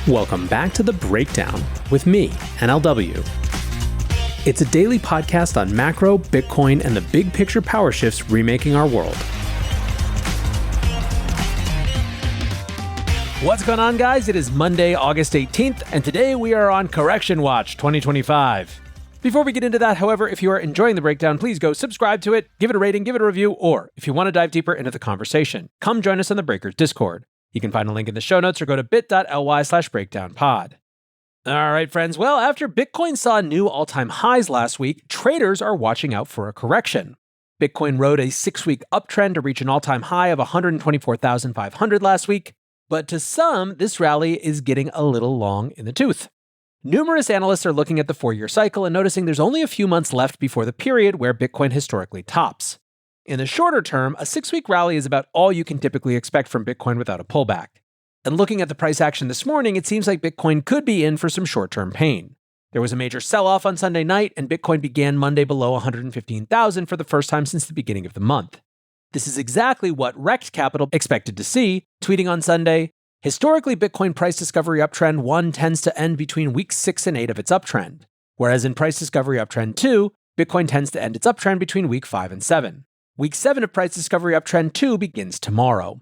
Welcome back to The Breakdown with me, NLW. It's a daily podcast on macro, Bitcoin, and the big picture power shifts remaking our world. What's going on, guys? It is Monday, August 18th, and today we are on Correction Watch 2025. Before we get into that, however, if you are enjoying The Breakdown, please go subscribe to it, give it a rating, give it a review, or if you want to dive deeper into the conversation, come join us on the Breakers Discord. You can find a link in the show notes or go to bit.ly/breakdownpod. All right, friends. Well, after Bitcoin saw new all-time highs last week, traders are watching out for a correction. Bitcoin rode a 6-week uptrend to reach an all-time high of 124,500 last week, but to some, this rally is getting a little long in the tooth. Numerous analysts are looking at the 4-year cycle and noticing there's only a few months left before the period where Bitcoin historically tops. In the shorter term, a 6-week rally is about all you can typically expect from Bitcoin without a pullback. And looking at the price action this morning, it seems like Bitcoin could be in for some short-term pain. There was a major sell-off on Sunday night, and Bitcoin began Monday below 115,000 for the first time since the beginning of the month. This is exactly what Rekt Capital expected to see, tweeting on Sunday, "Historically, Bitcoin price discovery uptrend 1 tends to end between weeks 6 and 8 of its uptrend, whereas in price discovery uptrend 2, Bitcoin tends to end its uptrend between week 5 and 7. Week 7 of price discovery uptrend 2 begins tomorrow."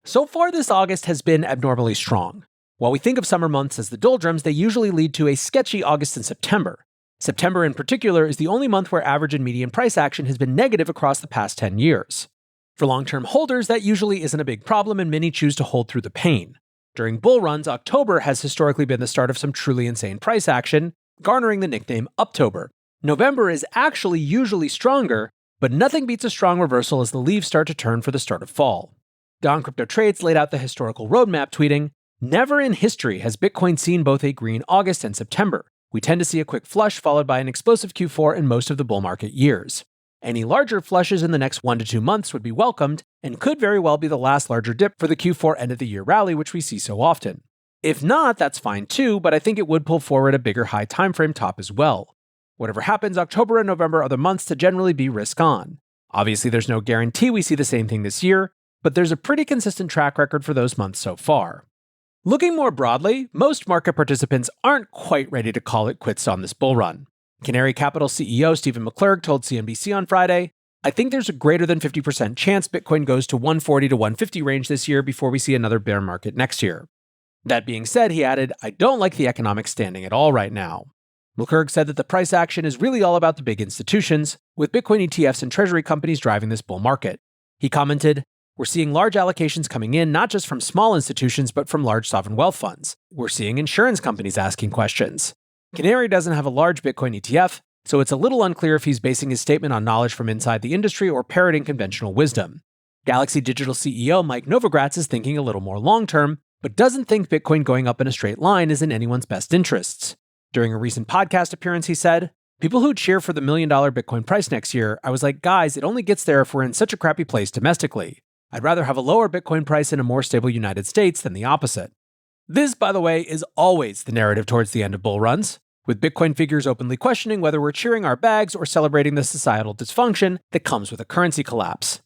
So far this August has been abnormally strong. While we think of summer months as the doldrums, they usually lead to a sketchy August and September. September in particular is the only month where average and median price action has been negative across the past 10 years. For long-term holders, that usually isn't a big problem and many choose to hold through the pain. During bull runs, October has historically been the start of some truly insane price action, garnering the nickname Uptober. November is actually usually stronger, but nothing beats a strong reversal as the leaves start to turn for the start of fall. Don Crypto Trades laid out the historical roadmap, tweeting, "Never in history has Bitcoin seen both a green August and September. We tend to see a quick flush followed by an explosive Q4 in most of the bull market years. Any larger flushes in the next 1 to 2 months would be welcomed and could very well be the last larger dip for the Q4 end of the year rally, which we see so often. If not, that's fine too, but I think it would pull forward a bigger high timeframe top as well. Whatever happens, October and November are the months to generally be risk on. Obviously, there's no guarantee we see the same thing this year, but there's a pretty consistent track record for those months so far." Looking more broadly, most market participants aren't quite ready to call it quits on this bull run. Canary Capital CEO Stephen McClurg told CNBC on Friday, "I think there's a greater than 50% chance Bitcoin goes to 140 to 150 range this year before we see another bear market next year." That being said, he added, "I don't like the economic standing at all right now." McClurg said that the price action is really all about the big institutions, with Bitcoin ETFs and treasury companies driving this bull market. He commented, "We're seeing large allocations coming in, not just from small institutions, but from large sovereign wealth funds. We're seeing insurance companies asking questions. Canary doesn't have a large Bitcoin ETF, so it's a little unclear if he's basing his statement on knowledge from inside the industry or parroting conventional wisdom. Galaxy Digital CEO Mike Novogratz is thinking a little more long-term, but doesn't think Bitcoin going up in a straight line is in anyone's best interests. During a recent podcast appearance, he said, "People who cheer for the $1 million Bitcoin price next year, I was like, guys, it only gets there if we're in such a crappy place domestically. I'd rather have a lower Bitcoin price in a more stable United States than the opposite." This, by the way, is always the narrative towards the end of bull runs, with Bitcoin figures openly questioning whether we're cheering our bags or celebrating the societal dysfunction that comes with a currency collapse.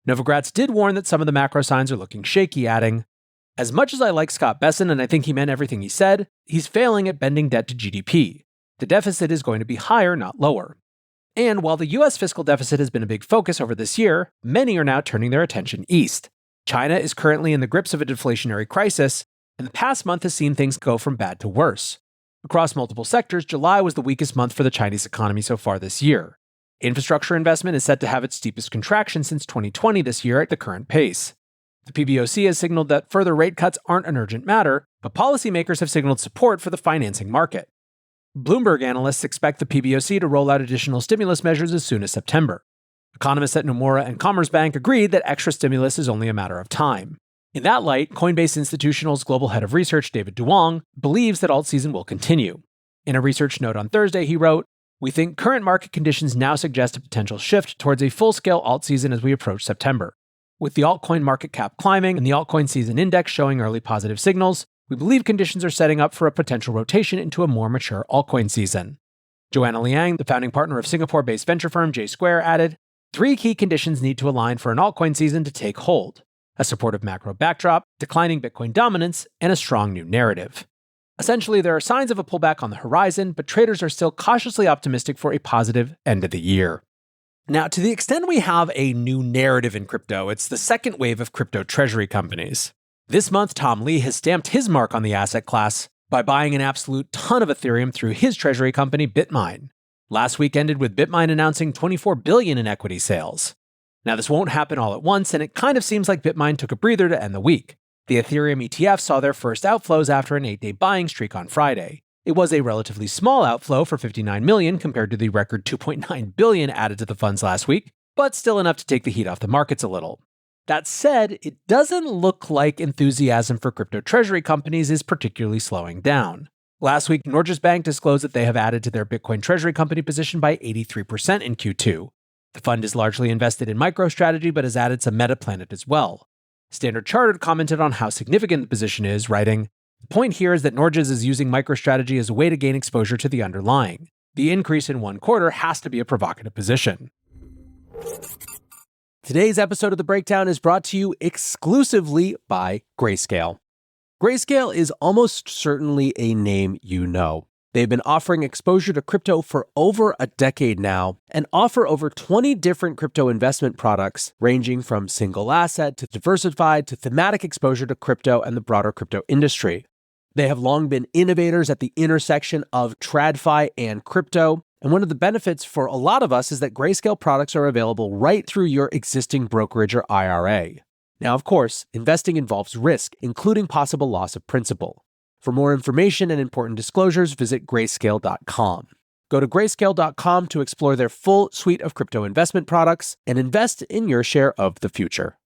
Novogratz did warn that some of the macro signs are looking shaky, adding, "As much as I like Scott Besson and I think he meant everything he said, he's failing at bending debt to GDP. The deficit is going to be higher, not lower." And while the US fiscal deficit has been a big focus over this year, many are now turning their attention east. China is currently in the grips of a deflationary crisis, and the past month has seen things go from bad to worse. Across multiple sectors, July was the weakest month for the Chinese economy so far this year. Infrastructure investment is set to have its steepest contraction since 2020 this year at the current pace. The PBOC has signaled that further rate cuts aren't an urgent matter, but policymakers have signaled support for the financing market. Bloomberg analysts expect the PBOC to roll out additional stimulus measures as soon as September. Economists at Nomura and Commerzbank agreed that extra stimulus is only a matter of time. In that light, Coinbase Institutional's global head of research, David Duong, believes that alt season will continue. In a research note on Thursday, he wrote, "We think current market conditions now suggest a potential shift towards a full-scale alt season as we approach September. With the altcoin market cap climbing and the altcoin season index showing early positive signals, we believe conditions are setting up for a potential rotation into a more mature altcoin season." Joanna Liang, the founding partner of Singapore-based venture firm J Square, added, "Three key conditions need to align for an altcoin season to take hold: a supportive macro backdrop, declining Bitcoin dominance, and a strong new narrative. Essentially, there are signs of a pullback on the horizon, but traders are still cautiously optimistic for a positive end of the year. Now, to the extent we have a new narrative in crypto, it's the second wave of crypto treasury companies. This month, Tom Lee has stamped his mark on the asset class by buying an absolute ton of Ethereum through his treasury company, Bitmine. Last week ended with Bitmine announcing $24 billion in equity sales. Now, this won't happen all at once, and it kind of seems like Bitmine took a breather to end the week. The Ethereum ETF saw their first outflows after an 8-day buying streak on Friday. It was a relatively small outflow for $59 million compared to the record $2.9 billion added to the funds last week, but still enough to take the heat off the markets a little. That said, it doesn't look like enthusiasm for crypto treasury companies is particularly slowing down. Last week, Norges Bank disclosed that they have added to their Bitcoin treasury company position by 83% in Q2. The fund is largely invested in MicroStrategy but has added some Metaplanet as well. Standard Chartered commented on how significant the position is, writing, "The point here is that Norges is using MicroStrategy as a way to gain exposure to the underlying. The increase in one quarter has to be a provocative position." Today's episode of The Breakdown is brought to you exclusively by Grayscale. Grayscale is almost certainly a name you know. They've been offering exposure to crypto for over a decade now and offer over 20 different crypto investment products ranging from single asset to diversified to thematic exposure to crypto and the broader crypto industry. They have long been innovators at the intersection of TradFi and crypto. And one of the benefits for a lot of us is that Grayscale products are available right through your existing brokerage or IRA. Now, of course, investing involves risk, including possible loss of principal. For more information and important disclosures, visit grayscale.com. Go to grayscale.com to explore their full suite of crypto investment products and invest in your share of the future.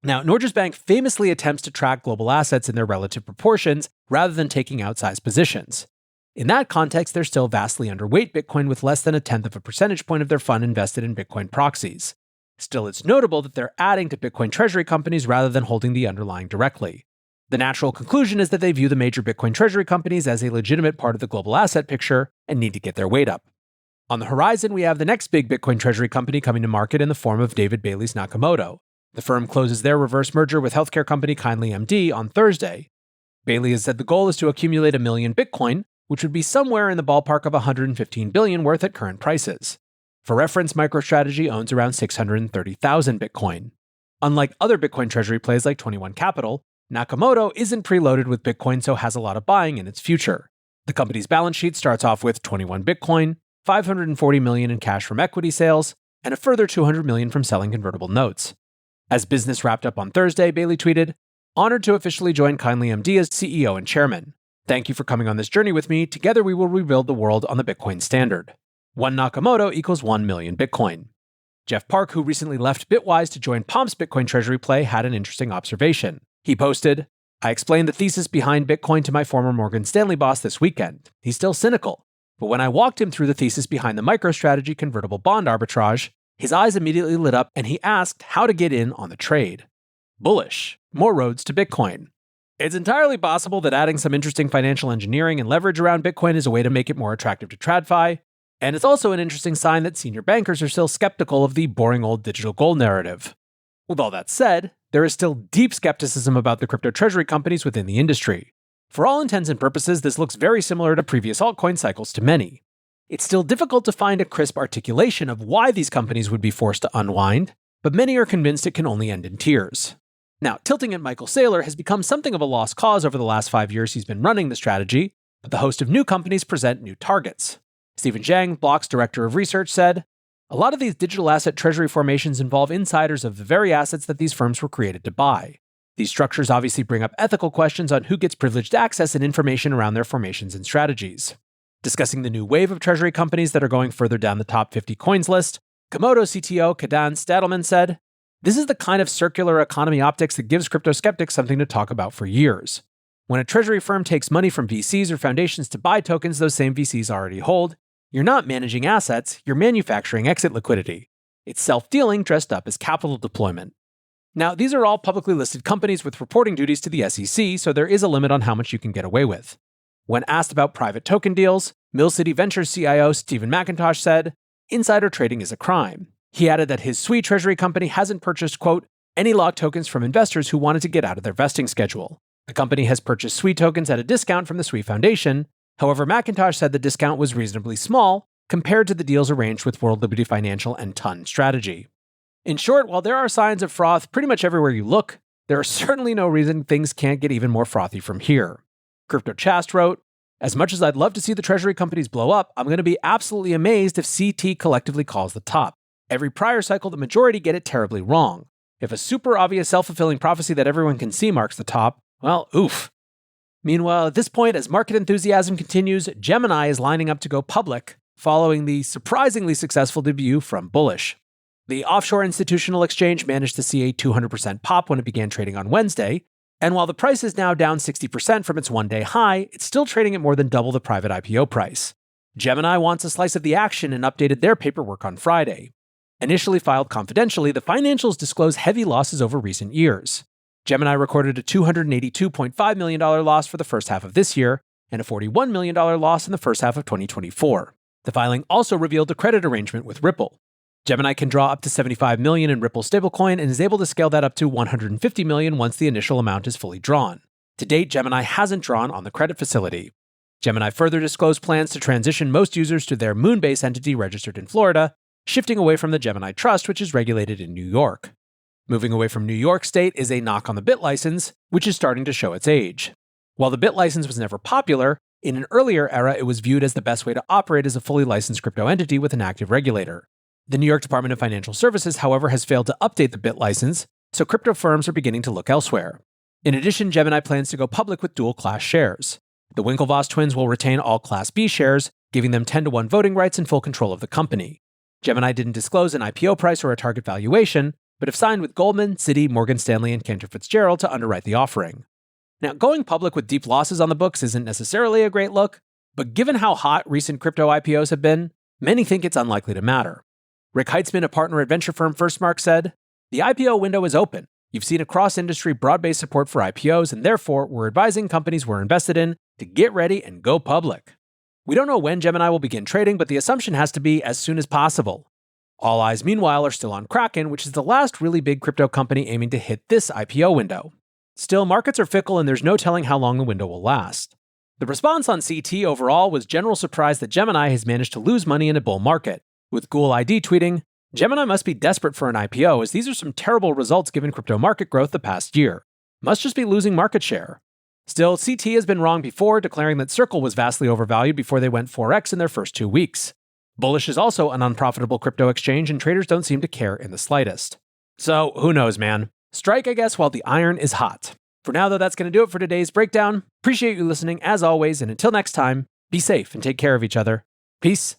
Now, Norges Bank famously attempts to track global assets in their relative proportions rather than taking outsized positions. In that context, they're still vastly underweight Bitcoin with less than 1/10 of a percentage point of their fund invested in Bitcoin proxies. Still, it's notable that they're adding to Bitcoin treasury companies rather than holding the underlying directly. The natural conclusion is that they view the major Bitcoin treasury companies as a legitimate part of the global asset picture and need to get their weight up. On the horizon, we have the next big Bitcoin treasury company coming to market in the form of David Bailey's Nakamoto. The firm closes their reverse merger with healthcare company Kindly MD on Thursday. Bailey has said the goal is to accumulate 1 million Bitcoin, which would be somewhere in the ballpark of $115 billion worth at current prices. For reference, MicroStrategy owns around 630,000 Bitcoin. Unlike other Bitcoin treasury plays like 21 Capital, Nakamoto isn't preloaded with Bitcoin, so has a lot of buying in its future. The company's balance sheet starts off with 21 Bitcoin, $540 million in cash from equity sales, and a further $200 million from selling convertible notes. As business wrapped up on Thursday, Bailey tweeted, "Honored to officially join Kindly MD as CEO and chairman. Thank you for coming on this journey with me. Together we will rebuild the world on the Bitcoin standard. 1 Nakamoto equals 1 million Bitcoin." Jeff Park, who recently left Bitwise to join Pomp's Bitcoin treasury play, had an interesting observation. He posted, "I explained the thesis behind Bitcoin to my former Morgan Stanley boss this weekend. He's still cynical. But when I walked him through the thesis behind the MicroStrategy convertible bond arbitrage, his eyes immediately lit up and he asked how to get in on the trade. Bullish. More roads to Bitcoin." It's entirely possible that adding some interesting financial engineering and leverage around Bitcoin is a way to make it more attractive to TradFi, and it's also an interesting sign that senior bankers are still skeptical of the boring old digital gold narrative. With all that said, there is still deep skepticism about the crypto treasury companies within the industry. For all intents and purposes, this looks very similar to previous altcoin cycles to many. It's still difficult to find a crisp articulation of why these companies would be forced to unwind, but many are convinced it can only end in tears. Now, tilting at Michael Saylor has become something of a lost cause over the last 5 years he's been running the strategy, but the host of new companies present new targets. Stephen Zhang, Block's director of research, said, "A lot of these digital asset treasury formations involve insiders of the very assets that these firms were created to buy. These structures obviously bring up ethical questions on who gets privileged access and information around their formations and strategies." Discussing the new wave of treasury companies that are going further down the top 50 coins list, Komodo CTO Kadan Stadelman said, "This is the kind of circular economy optics that gives crypto skeptics something to talk about for years. When a treasury firm takes money from VCs or foundations to buy tokens those same VCs already hold, you're not managing assets, you're manufacturing exit liquidity. It's self-dealing dressed up as capital deployment." Now, these are all publicly listed companies with reporting duties to the SEC, so there is a limit on how much you can get away with. When asked about private token deals, Mill City Ventures CIO Stephen McIntosh said, "Insider trading is a crime." He added that his Sui treasury company hasn't purchased, quote, "any locked tokens from investors who wanted to get out of their vesting schedule. The company has purchased SWE tokens at a discount from the SWE Foundation. However, McIntosh said the discount was reasonably small compared to the deals arranged with World Liberty Financial and Ton Strategy. In short, while there are signs of froth pretty much everywhere you look, there is certainly no reason things can't get even more frothy from here. Crypto Chast wrote, "As much as I'd love to see the treasury companies blow up, I'm going to be absolutely amazed if CT collectively calls the top. Every prior cycle, the majority get it terribly wrong. If a super obvious self-fulfilling prophecy that everyone can see marks the top, well, oof." Meanwhile, at this point, as market enthusiasm continues, Gemini is lining up to go public, following the surprisingly successful debut from Bullish. The offshore institutional exchange managed to see a 200% pop when it began trading on Wednesday, and while the price is now down 60% from its one-day high, it's still trading at more than double the private IPO price. Gemini wants a slice of the action and updated their paperwork on Friday. Initially filed confidentially, the financials disclose heavy losses over recent years. Gemini recorded a $282.5 million loss for the first half of this year and a $41 million loss in the first half of 2024. The filing also revealed a credit arrangement with Ripple. Gemini can draw up to $75 million in Ripple stablecoin and is able to scale that up to $150 million once the initial amount is fully drawn. To date, Gemini hasn't drawn on the credit facility. Gemini further disclosed plans to transition most users to their Moonbase entity registered in Florida, shifting away from the Gemini Trust, which is regulated in New York. Moving away from New York State is a knock on the BitLicense, which is starting to show its age. While the BitLicense was never popular, in an earlier era it was viewed as the best way to operate as a fully licensed crypto entity with an active regulator. The New York Department of Financial Services, however, has failed to update the BitLicense, so crypto firms are beginning to look elsewhere. In addition, Gemini plans to go public with dual-class shares. The Winklevoss twins will retain all Class B shares, giving them 10-to-1 voting rights and full control of the company. Gemini didn't disclose an IPO price or a target valuation, but have signed with Goldman, Citi, Morgan Stanley, and Cantor Fitzgerald to underwrite the offering. Now, going public with deep losses on the books isn't necessarily a great look, but given how hot recent crypto IPOs have been, many think it's unlikely to matter. Rick Heitzman, a partner at venture firm Firstmark, said, "The IPO window is open. You've seen across-industry broad-based support for IPOs, and therefore, we're advising companies we're invested in to get ready and go public. We don't know when Gemini will begin trading, but the assumption has to be as soon as possible." All eyes, meanwhile, are still on Kraken, which is the last really big crypto company aiming to hit this IPO window. Still, markets are fickle and there's no telling how long the window will last. The response on CT overall was general surprise that Gemini has managed to lose money in a bull market, with Ghoul ID tweeting, "Gemini must be desperate for an IPO as these are some terrible results given crypto market growth the past year. Must just be losing market share." Still, CT has been wrong before, declaring that Circle was vastly overvalued before they went 4x in their first 2 weeks. Bullish is also an unprofitable crypto exchange and traders don't seem to care in the slightest. So, who knows, man? Strike, I guess, while the iron is hot. For now, though, that's going to do it for today's breakdown. Appreciate you listening, as always, and until next time, be safe and take care of each other. Peace